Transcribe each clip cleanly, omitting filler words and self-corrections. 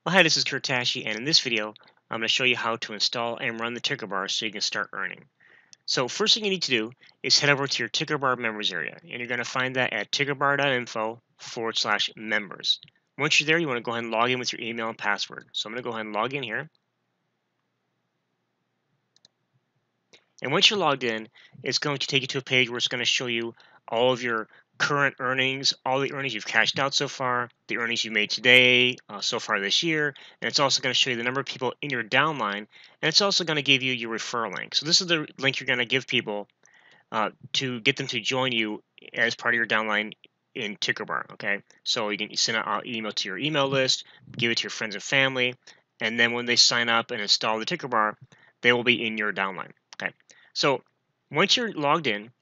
Well, hi, this is Kurtashi, and in this video, I'm going to show you how to install and run the TickerBar so you can start earning. So first thing you need to do is head over to your TickerBar members area, and you're going to find that at tickerbar.info/members. Once you're there, you want to go ahead and log in with your email and password. So I'm going to go ahead and log in here. And once you're logged in, it's going to take you to a page where it's going to show you all of your current earnings, all the earnings you've cashed out so far, the earnings you made today, so far this year, and it's also going to show you the number of people in your downline, and it's also going to give you your referral link. So this is the link you're going to give people to get them to join you as part of your downline in TickerBar, okay? So you can send an email to your email list, give it to your friends and family, and then when they sign up and install the TickerBar, they will be in your downline, okay? So once you're logged in,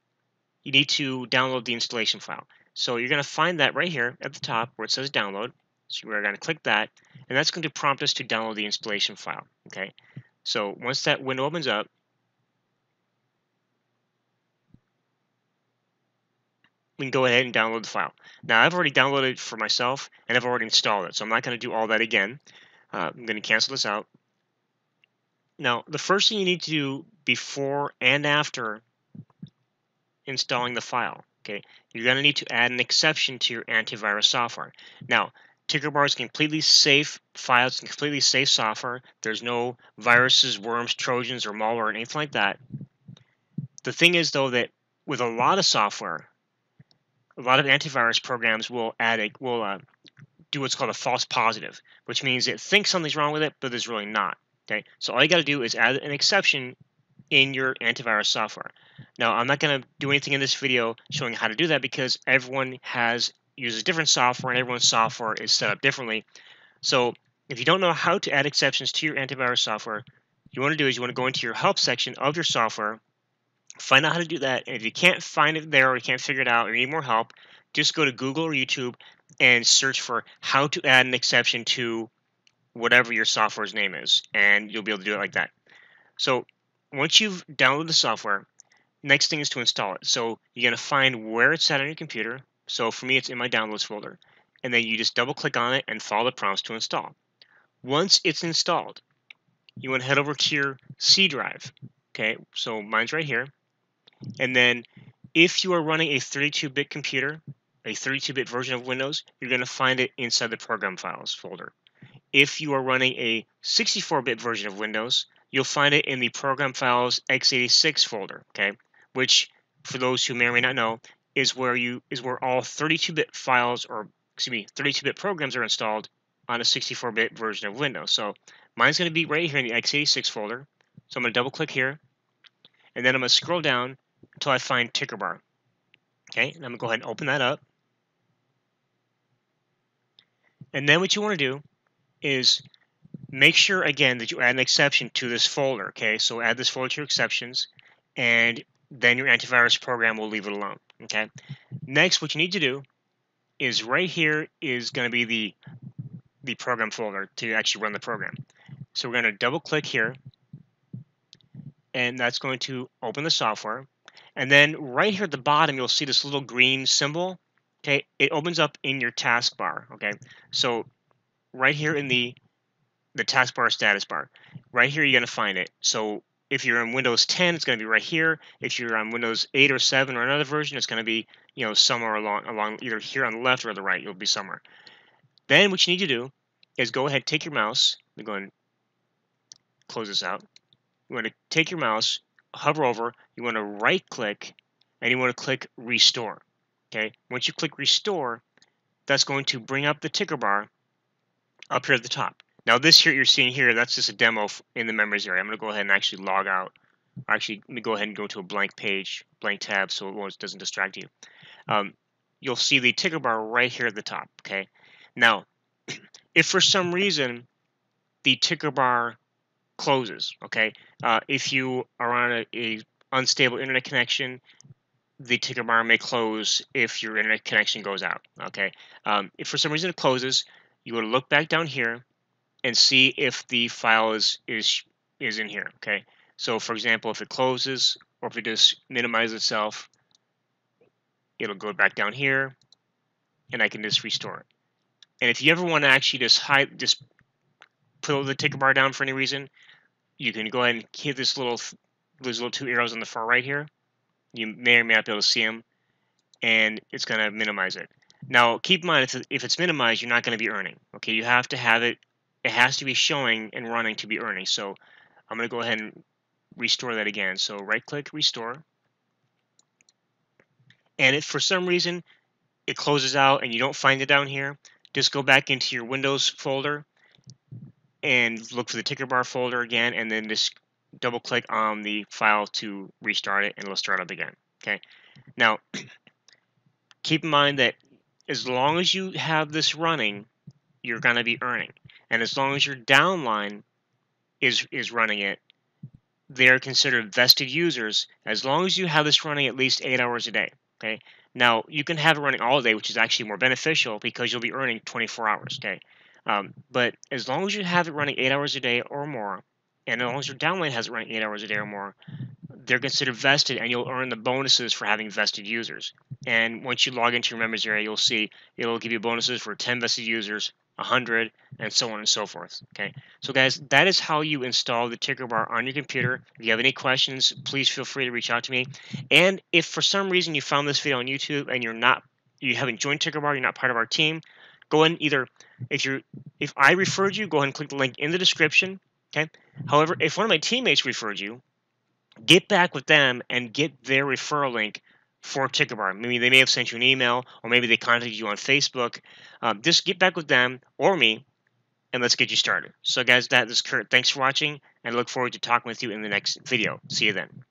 you need to download the installation file. So you're going to find that right here at the top where it says download. So we're going to click that, and that's going to prompt us to download the installation file, okay? So once that window opens up, we can go ahead and download the file. Now I've already downloaded it for myself and I've already installed it, so I'm not going to do all that again. I'm going to cancel this out. Now the first thing you need to do before and after installing the file, okay, you're going to need to add an exception to your antivirus software. Now TickerBar is completely safe file, it's completely safe software. There's no viruses, worms, trojans, or malware or anything like that. The thing is though that with a lot of software, a lot of antivirus programs will do what's called a false positive, which means it thinks something's wrong with it, but there's really not. Okay, so all you got to do is add an exception in your antivirus software. Now, I'm not going to do anything in this video showing how to do that because everyone uses different software and everyone's software is set up differently. So if you don't know how to add exceptions to your antivirus software, you want to do is you want to go into your help section of your software, find out how to do that, and if you can't find it there or you can't figure it out or you need more help, just go to Google or YouTube and search for how to add an exception to whatever your software's name is, and you'll be able to do it like that. So once you've downloaded the software, next thing is to install it. So you're going to find where it's at on your computer. So for me, it's in my downloads folder. And then you just double click on it and follow the prompts to install. Once it's installed, you want to head over to your C drive. Okay, so mine's right here. And then if you are running a 32-bit computer, a 32-bit version of Windows, you're going to find it inside the program files folder. If you are running a 64-bit version of Windows, you'll find it in the program files x86 folder, okay? Which, for those who may or may not know, is where all 32-bit files, or excuse me, 32-bit programs are installed on a 64-bit version of Windows. So mine's going to be right here in the x86 folder. So I'm going to double click here, and then I'm going to scroll down until I find TickerBar. Okay, and I'm going to go ahead and open that up. And then what you want to do is make sure, again, that you add an exception to this folder. Okay, so add this folder to your exceptions, and then your antivirus program will leave it alone. Okay, next, what you need to do is right here is going to be the program folder to actually run the program. So we're going to double click here, and that's going to open the software. And then right here at the bottom, you'll see this little green symbol. Okay, it opens up in your taskbar. Okay, so right here in the taskbar status bar, right here you're going to find it. So if you're on Windows 10, it's going to be right here. If you're on Windows 8 or 7 or another version, it's going to be somewhere along either here on the left or the right. You'll be somewhere. Then what you need to do is go ahead, take your mouse. Let me go ahead and close this out. You want to take your mouse, hover over, you want to right click, and you want to click restore. Okay, once you click restore, that's going to bring up the TickerBar up here at the top. Now this here you're seeing here, that's just a demo in the members area. I'm going to go ahead and actually log out. Actually, let me go ahead and go to a blank page, blank tab, so it doesn't distract you. You'll see the TickerBar right here at the top. Okay, now if for some reason the TickerBar closes, okay, if you are on a unstable internet connection, the TickerBar may close if your internet connection goes out. Okay, if for some reason it closes, you want to look back down here and see if the file is in here. Okay, so for example, if it closes or if it just minimizes itself, it'll go back down here, and I can just restore it. And if you ever want to actually just put the ticker bar down for any reason, you can go ahead and hit these little 2 arrows on the far right here. You may or may not be able to see them, and it's going to minimize it. Now, keep in mind, if it's minimized, you're not going to be earning. Okay, you have to have it. It has to be showing and running to be earning. So I'm going to go ahead and restore that again. So right-click, restore, and if for some reason it closes out and you don't find it down here, just go back into your Windows folder and look for the ticker bar folder again, and then just double click on the file to restart it, and it'll start up again. Okay. Now, keep in mind that as long as you have this running, you're going to be earning, and as long as your downline is running it, they're considered vested users as long as you have this running at least 8 hours a day. Okay. Now, you can have it running all day, which is actually more beneficial because you'll be earning 24 hours. Okay. But as long as you have it running 8 hours a day or more, and as long as your downline has it running 8 hours a day or more, they're considered vested, and you'll earn the bonuses for having vested users. And once you log into your members area, you'll see it'll give you bonuses for 10 vested users, 100, and so on and so forth. Okay, so guys, that is how you install the ticker bar on your computer. If you have any questions, please feel free to reach out to me. And if for some reason you found this video on YouTube and you haven't joined TickerBar, you're not part of our team, go ahead and either, if I referred you, go ahead and click the link in the description. Okay. However, if one of my teammates referred you, get back with them and get their referral link for TickerBar. Maybe they may have sent you an email, or maybe they contacted you on Facebook. Just get back with them or me, and let's get you started. So guys, that is Kurt. Thanks for watching, and I look forward to talking with you in the next video. See you then.